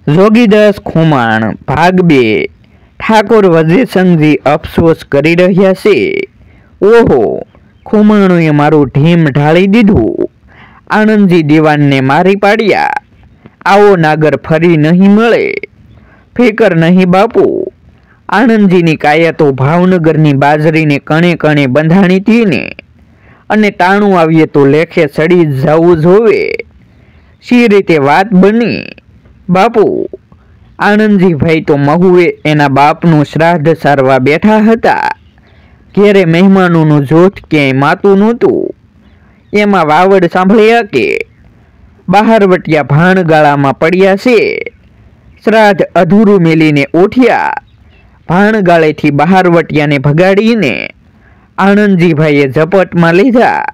જોગીદાસ ખુમાણ ભાગ 2 ઠાકોર વજેસંગજી અફસોસ કરી રહ્યા છે। ઓહો, ખુમાણોએ મારું ઢીમ ઢાળી દીધું, આનંદજી દીવાનને મારી પાડ્યા। આવો નાગર ફરી નહીં મળે, ફિકર નહીં બાપુ। આનંદજીની કાયા તો ભાવનગરની બાજરીને કણે કણે બંધાણી હતી ને, અને ટાણું આવીએ તો લેખે સડી જવું જોવે। શી રીતે વાત બની બાપુ? આનંદજીભાઈ તો મહુએ એના બાપનું શ્રાદ્ધ સારવા બેઠા હતા। ઘેરે મહેમાનોનું જોથ ક્યાંય માતું નહોતું। એમાં વાવડ સાંભળ્યા કે બહારવટિયા ભાણગાળામાં પડ્યા છે। શ્રાદ્ધ અધૂરું મેલીને ઉઠ્યા। ભાણગાળેથી બહારવટિયાને ભગાડીને આનંદજીભાઈએ ઝપટમાં લીધા।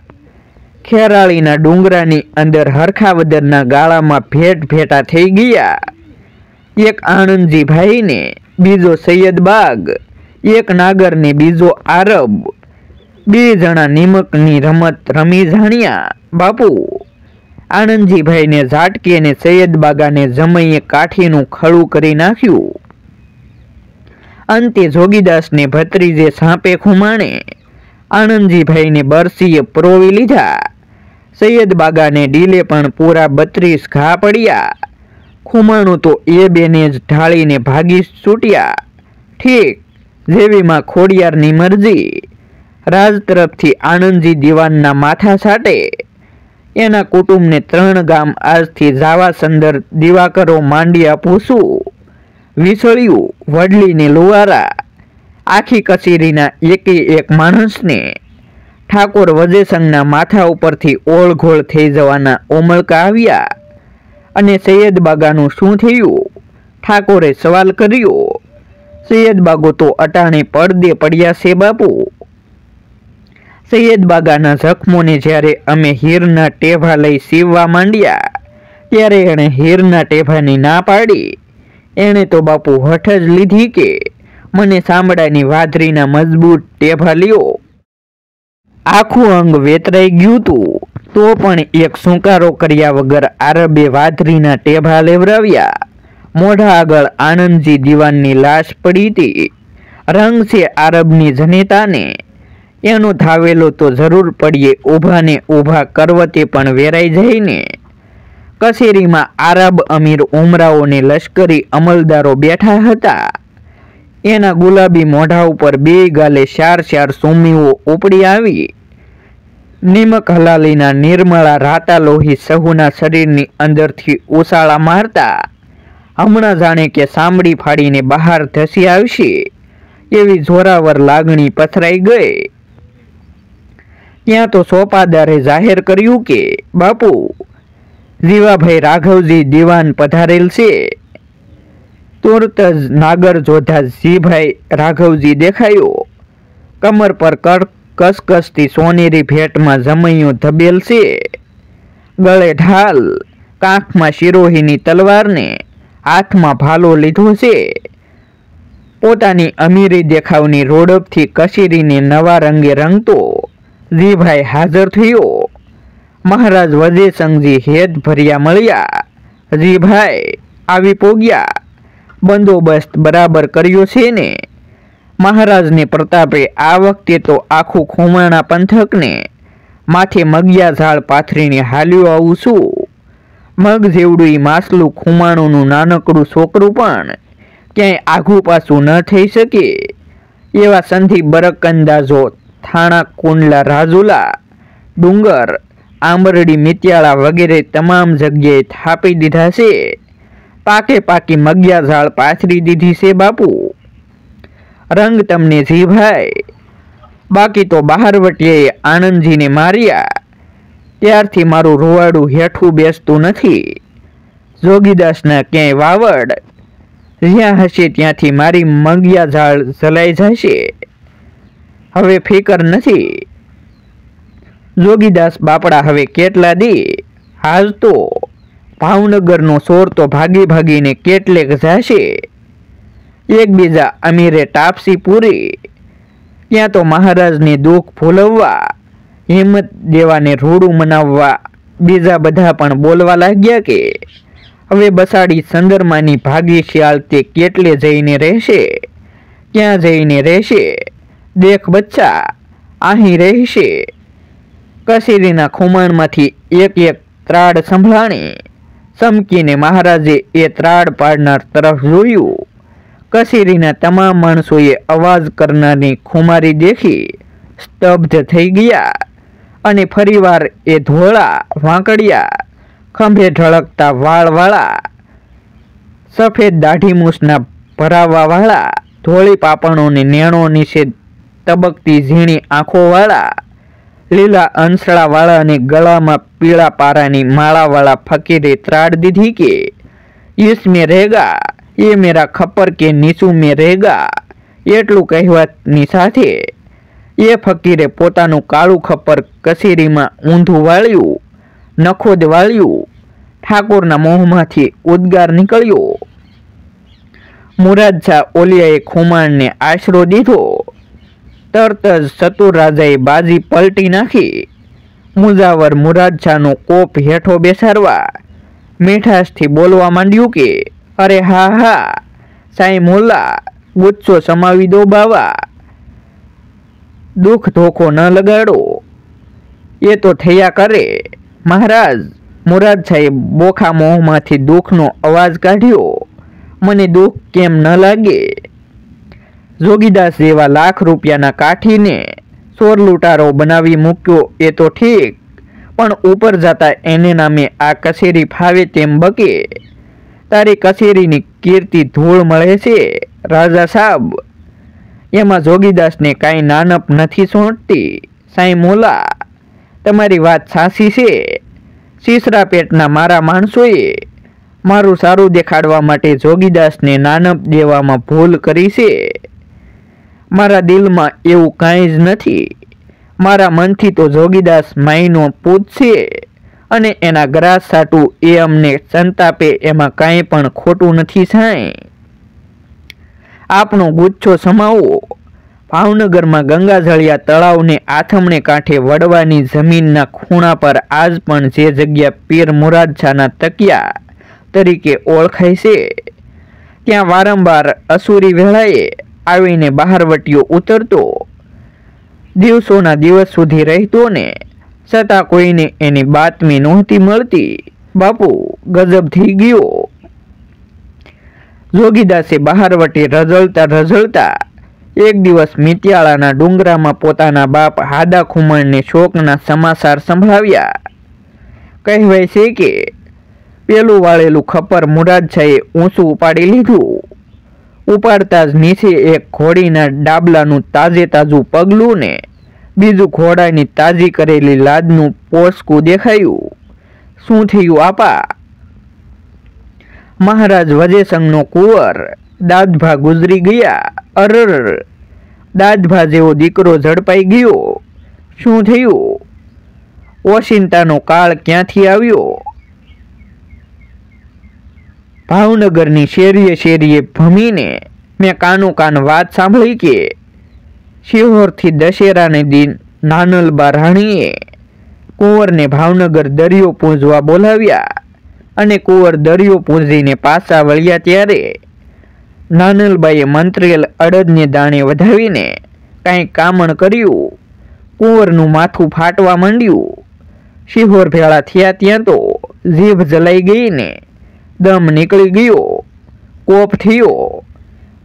ખેરાળીના ડુંગરાની અંદર હરખાવદરના ગાળામાં ભેટ ભેટા થઈ ગયા। એક આનંદજીભાઈને, બીજો સૈયદબાગ, એક નાગરને બીજો આરબ, 2 જણા નિમકની રમત રમી જાણ્યા બાપુ। આનંદજીભાઈને ઝાટકે ને સૈયદબાગાને જમઈએ કાઠીનું ખડું કરી નાખ્યું। અંતે જોગીદાસને ભત્રીજે સાંપે ખુમાણે આનંદજીભાઈને બરસીએ પરોવી લીધા। સૈયદબાગાને ડીલે પણ પૂરા 32 ઘા પડ્યા। ખુમાણું તો એ બેને જ ઢાળીને ભાગી છૂટ્યા। ઠીક જેવીમાં ખોડિયારની મરજી। રાજ તરફથી આનંદજી દીવાનના માથા સાટે। એના કુટુંબને 3 ગામ આજથી જાવાસંદર દિવાકરો માંડ્યા પૂછું, વિસળ્યું, વડલીને લુવારા, આખી કચેરીના એકે એક માણસને ઠાકોર વજેસંગના માથા ઉપરથી ઓળઘોળ થઈ જવાના ઓમળકા આવ્યા। અને સૈયદબાગાનું શું થયું? ઠાકોરે સવાલ કર્યો। સૈયદબાગો તો અટાણે પડદે પડ્યા છે બાપુ। સૈયદબાગાના જખમોને જ્યારે અમે હીરના ટેભા લઈ સીવવા માંડ્યા, ત્યારે એણે હીરના ટેભાની ના પાડી। એણે તો બાપુ હઠ જ લીધી કે મને ચામડાની વાધરીના મજબૂત ટેભા લ્યો। આખું અંગ વેતરાઈ ગયું તું, તો પણ એક સુંકારો કર્યા વગર આરબે વાધરીના ટેભા લેવરાવ્યા। મોઢા આગળ આનંદજી દીવાનની લાશ પડી હતી। રંગ છે આરબની જનેતાને, એનો ધાવેલો તો જરૂર પડીએ ઊભાને ઊભા કરવતે પણ વેરાઈ જાય ને। કચેરીમાં આરબ અમીર ઉમરાઓને લશ્કરી અમલદારો બેઠા હતા। એના ગુલાબી મોઢા ઉપર 2 ગાલે 4 સુમીઓ ઉપડી આવી। નિમક હલાલીના નિર્મળા રાતા લોહી સહુના શરીરની અંદરથી ઉછાળા મારતા હમણાં જાણે કે સાંભળી ફાડીને બહાર ધસી આવશે એવી જોરાવર લાગણી પથરાઈ ગઈ। ત્યાં તો સોપાદારે જાહેર કર્યું કે બાપુ, જીવાભાઈ રાઘવજી દીવાન પધારેલ છે। તુરત જ નાગર જોધા જીભાઈ રાઘવજી દેખાયો। કમર પર કસકસથી સોનેરી ભેટમાં જમૈયું ધબેલ છે, ગળે ઢાલ, કાંખમાં શિરોહીની તલવારને હાથમાં ભાલો લીધો છે। પોતાની અમીરી દેખાવની રોડપથી કચેરીને નવા રંગે રંગતો જીભાઈ હાજર થયો। મહારાજ વજેસંગજી હેત ભર્યા મળ્યા। જીભાઈ આવી પોગ્યા, બંદોબસ્ત બરાબર કર્યો છે ને? મહારાજને પ્રતાપે આ વખતે તો આખું ખુમાણા પંથકને માથે મગિયા ઝાડ પાથરીને હાલ્યો આવું છું। મગ જેવડું માસલું ખુમાણુંનું નાનકડું છોકરું પણ ક્યાંય આઘું પાછું ન થઈ શકે એવા સંધિ બરકંદાજો થાણા કુંડલા રાજુલા ડુંગર આંબરડી મિત્યાળા વગેરે તમામ જગ્યાએ થાપી દીધા છે। પાકે પાકી મગિયા ઝાડ પાથરી દીધી છે બાપુ। રંગ તમને જીભાઈ। બાકી તો બહારવટિયાએ આનંદજીને માર્યા ત્યારથી મારું રોવાડું હેઠું બેસતું નથી। જોગીદાસના ક્યાંય વાવડ જ્યાં હશે ત્યાંથી મારી મગિયા ઝાડ જલાઈ જશે। હવે ફિકર નથી। જોગીદાસ બાપડા હવે કેટલા દી? હાજ તો ભાવનગરનો સોર તો ભાગી ભાગીને કેટલેક જશે। એકબીજા અમીરે ટાપસી પૂરી, ત્યાં તો મહારાજને દુઃખ ભૂલવવા, હિંમત દેવાને રૂડું મનાવવા બીજા બધા પણ બોલવા લાગ્યા કે હવે બસાડી ચંદ્રમાની ભાગી શિયાળ તે કેટલે જઈને રહેશે, ક્યાં જઈને રહેશે? દેખ બચ્ચા, અહીં રહેશે. કસેરીના ખુમાણમાંથી એક એક ત્રાડ સંભળાણી. ચમકીને મહારાજે એ ત્રાડ પાડનાર તરફ જોયું. કસેરીના તમામ માણસોએ અવાજ કરનારની ખુમારી દેખી સ્તબ્ધ થઈ ગયા અને ફરીવાર એ ધોળા વાંકડિયા ખંભે ઢળકતા વાળવાળા સફેદ દાઢી મૂછના ભરાવાવાળા ધોળી પાપણોને નેણો નીચે તબકતી ઝીણી આંખોવાળા લીલા અંસળાવાળા અને ગળામાં પીળા પારાની માળાવાળા ફકીરે ત્રાડ દીધી કે ઇસમે રહેગા એ મેરા ખપ્પર કે નીચું મેં રહેગા. એટલું કહેવાની સાથે એ ફકીરે પોતાનું કાળું ખપ્પર કસેરીમાં ઊંધું વાળ્યું, નખોદ વાળ્યું. ઠાકોરના મોંમાંથી ઉદ્ગાર નીકળ્યો. મુરાદશાહ ઓલિયાએ ખુમાણને આશરો દીધો. તરત જ ચતુર રાજાએ બાજી પલટી નાખી. મુજાવર મુરાદશાહનો કોપ હેઠો બેસાડવા મીઠાશથી બોલવા માંડ્યું કે અરે હા હા સાઈ મોલ્લા, ગુસ્સો સમાવી દો બાવા, દુઃખ ધોખો ન લગાડો, એ તો થયા કરે. મહારાજ, મુરાદશાહે બોખા મોંમાંથી દુઃખનો અવાજ કાઢ્યો. મને દુઃખ કેમ ન લાગે? જોગીદાસ જેવા લાખ રૂપિયાના કાઠીને ચોર લૂંટારો બનાવી મૂક્યો એ તો ઠીક, પણ ઉપર જતા એને નામે આ કચેરી ફાવે તેમ બકે. તારી કચેરીની કીર્તિ ધૂળ મળે છે રાજા સાહેબ. એમાં જોગીદાસને કાંઈ નાનપ નથી સોંટતી. સાઈ મોલા, તમારી વાત સાચી છે. સીસરા પેટના મારા માણસોએ મારું સારું દેખાડવા માટે જોગીદાસને નાનપ દેવામાં ભૂલ કરી છે. મારા દિલમાં એવું કાંઈ જ નથી. મારા મનથી તો જોગીદાસ માઈનો પૂત છે અને એના ગ્રાસ સાટું એ અમને સંતાપે એમાં કાંઈ પણ ખોટું નથી. સાંઈ, આપણો ગુચ્છો સમાવો. ભાવનગરમાં ગંગાજળિયા તળાવને આથમણે કાંઠે વડવાની જમીનના ખૂણા પર આજ પણ જે જગ્યા પીર મુરાદશાહના તકિયા તરીકે ઓળખાય છે, ત્યાં વારંવાર અસુરી વેળાએ આવીને બહારવટીઓ ઉતરતો. દિવસોના દિવસ સુધી રહેતો ને છતાં કોઈને એની બાતમી નહોતી મળતી. બાપુ, ગજબ થઈ ગયો. જોગીદાસે બહારવટી રઝળતા એક દિવસ મિત્યાળાના ડુંગરામાં પોતાના બાપ હાદા ખુમાણને શોકના સમાચાર સંભળાવ્યા. કહેવાય છે કે પેલું વાળેલું ખપ્પર મુરાદશાહે ઊંચું ઉપાડી લીધું. ઉપાડતા જ નીચે એક ઘોડીના ડાબલાનું તાજે તાજું પગલું ને બીજું ઘોડાની તાજી કરેલી લાદનું પોસકું દેખાયું. શું થયું આપા? મહારાજ વજેસંગનો કુંવર દાદભા ગુજરી ગયા. અરર, દાદભા જેવો દીકરો ઝડપાઈ ગયો. શું થયું? ઓશિંતાનો કાળ ક્યાંથી આવ્યો? ભાવનગરની શેરીએ શેરીએ ભમીને મેં કાનો કાન વાત સાંભળી કે શિહોરથી દશેરાને દિન નાનલબા રાણીએ કુંવરને ભાવનગર દરિયો પૂજવા બોલાવ્યા અને કુંવર દરિયો પૂજીને પાછા વળ્યા ત્યારે નાનલબાઈએ મંત્રેલ અડદને દાણે વધાવીને કાંઈ કામણ કર્યું. કુંવરનું માથું ફાટવા માંડ્યું. શિહોર ભેળા થયા ત્યાં તો જીભ જલાઈ ગઈને દમ નીકળી ગયો. કોપ થયો.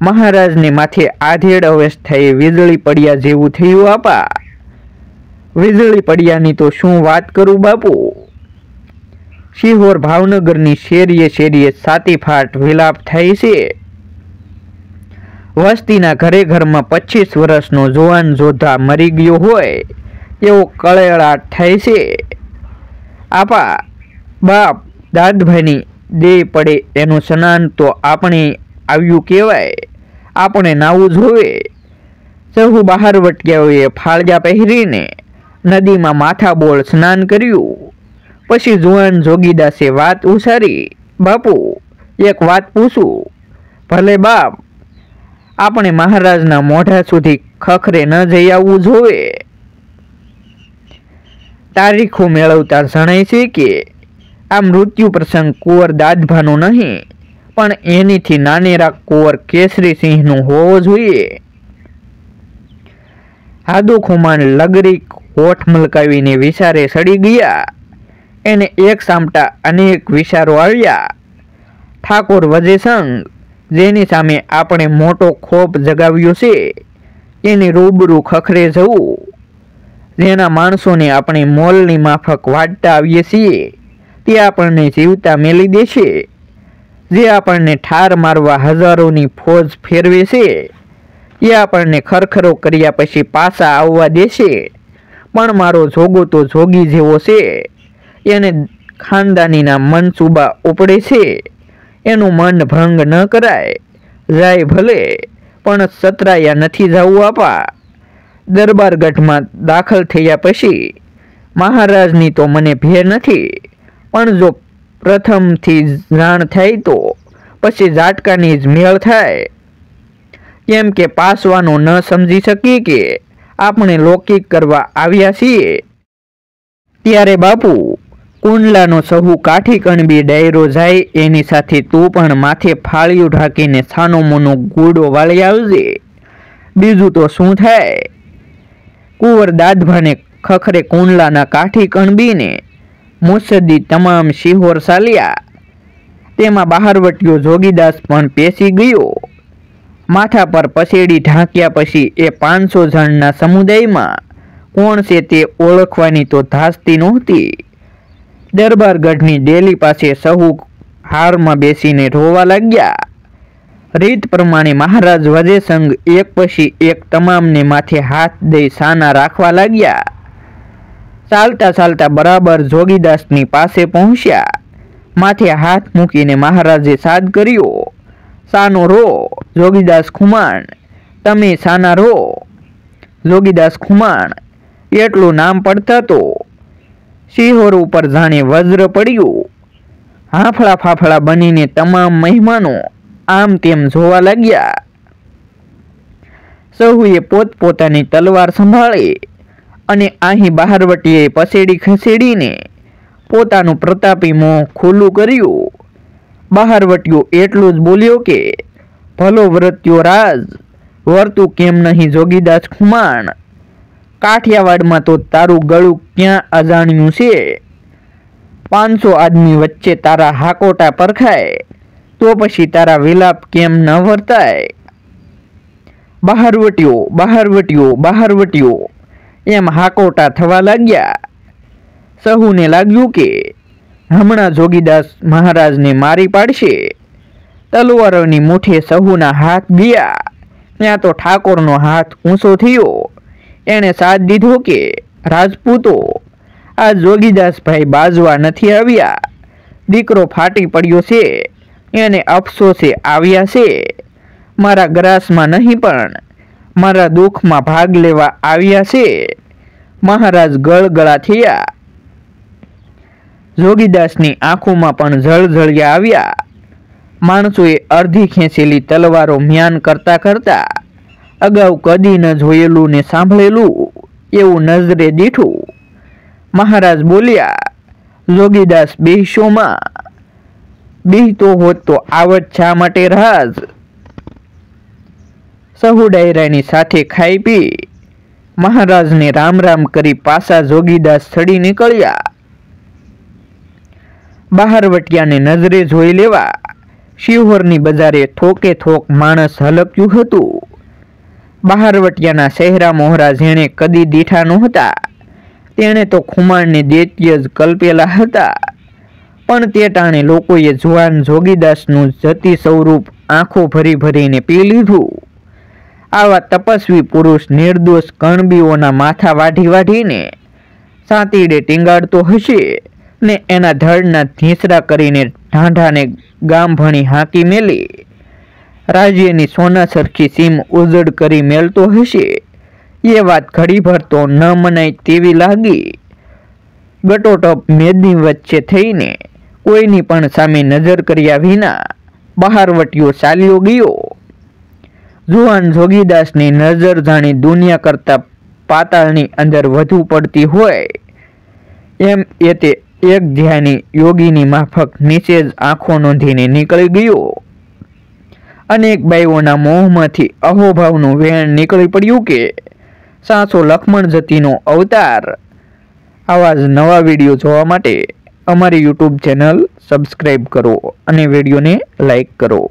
મહારાજને માથે આધેડ અવસ્થાએ વીજળી પડ્યા જેવું થયું આપા. વીજળી પડ્યાની તો શું વાત કરું બાપુ. શિહોર ભાવનગરની શેરીએ શેરીએ સાતી ફાટ વિલાપ થાય છે. વસ્તીના ઘરે ઘરમાં 25 વર્ષનો જુવાન જોધા મરી ગયો હોય એવો કળેળાટ થાય છે આપા. બાપ દાદભાઈની દેહ પડે એનું સ્નાન તો આપણે આવ્યું કહેવાય. આપણે નાવું જોવે. સહુ બહાર વટિયાઓએ ફાળજા પહેરીને નદીમાં માથાબોળ સ્નાન કર્યું. પછી જુવાન જોગીદાસે વાત ઉછારી. બાપુ, એક વાત પૂછું? ભલે બાપ. આપણે મહારાજના મોઢા સુધી ખખરે ન જઈ આવવું જોવે. તારીખો મેળવતા જણાય છે કે આ મૃત્યુ પ્રસંગ કુંવર દાદભાનો નહીં, પણ એનીથી નાનેરા કુંવર કેસરીસિંહનું હોવો જોઈએ. હાદુ ખુમાણ લગરી હોઠ મલકાવીને વિચારે સડી ગયા. એને એક સામટા અનેક વિચારો આવ્યા. ઠાકોર વજેસંગ, જેની સામે આપણે મોટો ખોફ જગાવ્યો છે, એની રૂબરૂ ખખરે જવું. જેના માણસોને આપણે મોલની માફક વાટતા આવીએ છીએ, તે આપણને જીવતા મેલી દેશે. જે આપણને ઠાર મારવા હજારોની ફોજ ફેરવે છે, એ આપણને ખરખરો કર્યા પછી પાછા આવવા દેશે. પણ મારો જોગો તો જોગી જેવો છે. એને ખાનદાનીના મનસૂબા ઉપડે છે. એનું મન ભંગ ન કરાય. જાય ભલે, પણ સતરાયા નથી જવું આપા. દરબારગઢમાં દાખલ થયા પછી મહારાજની તો મને ભે નથી, પણ જો પ્રથમથી જાણ થાય તો પછી ઝાટકાની જ મેળ થાય. કેમ કે પાસવાનો ન સમજી શકી કે આપણે લૌકિક કરવા આવ્યા છીએ. ત્યારે બાપુ, કુંડલાનો સહુ કાઠી કણબી ડાયરો જાય એની સાથે તું પણ માથે ફાળિયું ઢાંકીને છાનો મોનો ગૂડો વાળી આવજે. બીજું તો શું થાય? કુંવર દાદભાને ખખરે કુંડલાના કાઠી કણબીને મુસદ્દી તમામ શિહોર ચાલ્યા. તેમાં બહારવટીયો જોગીદાસ પણ પેસી ગયો. માથા પર પસેડી ઢાંક્યા પછી એ 500 જણના સમુદાયમાં કોણ છે તે ઓળખવાની તો ધાસ્તી નહોતી. દરબારગઢની ડેલી પાસે સહુ હારમાં બેસીને રોવા લાગ્યા. રીત પ્રમાણે મહારાજ વજેસંગ એક પછી એક તમામને માથે હાથ દઈ સાના રાખવા લાગ્યા. ચાલતા ચાલતા બરાબર જોગીદાસની પાસે પહોંચ્યા. માથે હાથ મૂકીને મહારાજે સાદ કર્યો, સાનો રો જોગીદાસ ખુમાણ, તમે સાના રો. જોગીદાસ ખુમાણ એટલું નામ પડતા તો શિહોર ઉપર જાણે વજ્ર પડ્યું. હાંફળા ફાફળા બનીને તમામ મહેમાનો આમ તેમ જોવા લાગ્યા. સહુએ પોતપોતાની તલવાર સંભાળી અને અહીં બહારવટીએ પસેડી ખસેડીને પોતાનું પ્રતાપી મોં ખુલ્લું કર્યું. બહારવટીયો એટલું જ બોલ્યો કે ભલો વ્રત્યો રાજ, વર્તું કેમ નહીં જોગીદાસ ખુમાણ. કાઠિયાવાડમાં તો તારું ગળું ક્યાં અજાણ્યું છે. 500 આદમી વચ્ચે તારા હાકોટા પરખાય તો પછી તારા વિલાપ કેમ ન વર્તાય. બહારવટીયો બહારવટીયો બહારવટીયો એમ હાકોટા થવા લાગ્યા. સહુને લાગ્યું કે હમણાં જોગીદાસ મહારાજને મારી પાડશે. તલવારોની મુઠ્ઠે સહુના હાથ ગયા. ત્યાં તો ઠાકોરનો હાથ ઊંચો થયો. એણે સાથ દીધો કે રાજપૂતો, આ જોગીદાસભાઈ બાજવા નથી આવ્યા. દીકરો ફાટી પડ્યો છે, એને અફસોસે આવ્યા છે. મારા ગ્રાસમાં નહીં પણ મારા દુઃખમાં ભાગ લેવા આવ્યા છે. મહારાજ ગળગળા થયા. જોગીદાસની આંખોમાં પણ જળજળિયા આવ્યા. માણસોએ અડધી ખેંચેલી તલવારો મ્યાન કરતા કરતા અગાઉ કદી ન જોયેલું ને સાંભળેલું એવું નજરે દીઠું. મહારાજ બોલ્યા, જોગીદાસ બેસોમાં. બેહતો હોત તો આવત શા માટે રાજ. સહુ ડાયરાની સાથે ખાઈ પી મહારાજને રામ રામ કરી પાછા જોગીદાસ ચડી નીકળ્યા. બહારવટિયાને નજરે જોઈ લેવા શિહોરની બજારે થોકે થોક માણસ હલક્યું હતું. બહારવટિયાના ચહેરા મોહરા જેણે કદી દીઠા નહોતા, તેણે તો ખુમાણને દૈત્ય જ કલ્પેલા હતા. પણ તે ટાણે લોકોએ જુવાન જોગીદાસનું જતી સ્વરૂપ આંખો ભરી ભરીને પી લીધું. આવા તપસ્વી પુરુષ નિર્દોષ કણબીઓના માથા વાઢી વાઢીને સાંતીડે ટીંગાડતો હશે ને એના ધડના ધીંસરા કરીને ઢાંઢાને ગામ ભણી હાંકી મેલી રાજ્યની સોના સરખી સીમ ઉજળ કરી મેલતો હશે. એ વાત ઘડીભર તો ન મનાય તેવી લાગી. ગટોટપ મેદની વચ્ચે થઈને કોઈની પણ સામે નજર કર્યા વિના બહારવટીયો ચાલ્યો ગયો. જુવાન જોગીદાસની નજર જાણી દુનિયા કરતા પાતાળની અંદર વધુ પડતી હોય એમ એ તે એક ધ્યાની યોગીની માફક નીચે જ આંખો નોંધીને નીકળી ગયો. અનેક બાઈઓના મોહમાંથી અહોભાવનું વેણ નીકળી પડ્યું કે સાચો લક્ષ્મણ જતીનો અવતાર. આવા જ નવા વિડીયો જોવા માટે અમારી યુટ્યુબ ચેનલ સબસ્ક્રાઈબ કરો અને વિડીયોને લાઈક કરો.